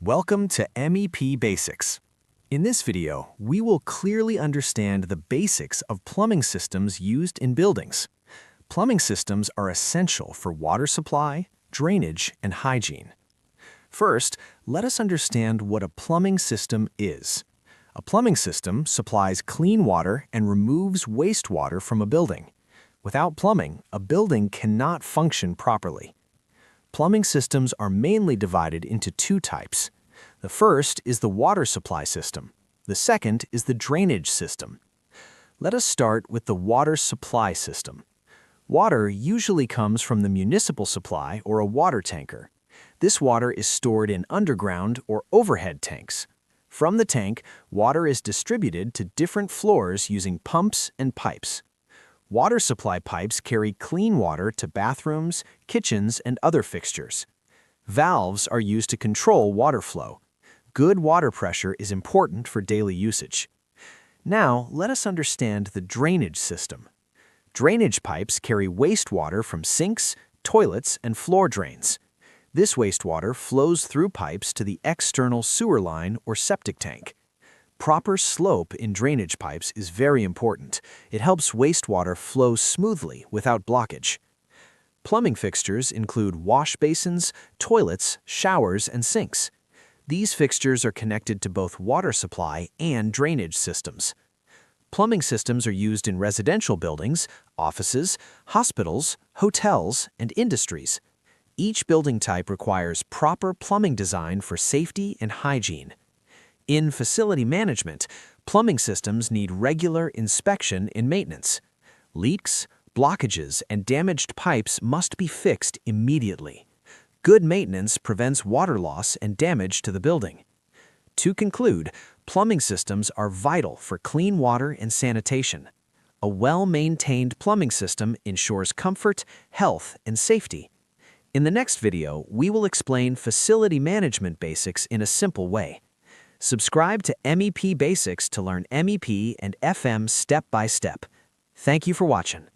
Welcome to MEP Basics. In this video, we will clearly understand the basics of plumbing systems used in buildings. Plumbing systems are essential for water supply, drainage, and hygiene. First, let us understand what a plumbing system is. A plumbing system supplies clean water and removes wastewater from a building. Without plumbing, a building cannot function properly. Plumbing systems are mainly divided into two types. The first is the water supply system. The second is the drainage system. Let us start with the water supply system. Water usually comes from the municipal supply or a water tanker. This water is stored in underground or overhead tanks. From the tank, water is distributed to different floors using pumps and pipes. Water supply pipes carry clean water to bathrooms, kitchens, and other fixtures. Valves are used to control water flow. Good water pressure is important for daily usage. Now, let us understand the drainage system. Drainage pipes carry wastewater from sinks, toilets, and floor drains. This wastewater flows through pipes to the external sewer line or septic tank. Proper slope in drainage pipes is very important. It helps wastewater flow smoothly without blockage. Plumbing fixtures include wash basins, toilets, showers, and sinks. These fixtures are connected to both water supply and drainage systems. Plumbing systems are used in residential buildings, offices, hospitals, hotels, and industries. Each building type requires proper plumbing design for safety and hygiene. In facility management, plumbing systems need regular inspection and maintenance. Leaks, blockages, and damaged pipes must be fixed immediately. Good maintenance prevents water loss and damage to the building. To conclude, plumbing systems are vital for clean water and sanitation. A well-maintained plumbing system ensures comfort, health, and safety. In the next video, we will explain facility management basics in a simple way. Subscribe to MEP Basics to learn MEP and FM step by step. Thank you for watching.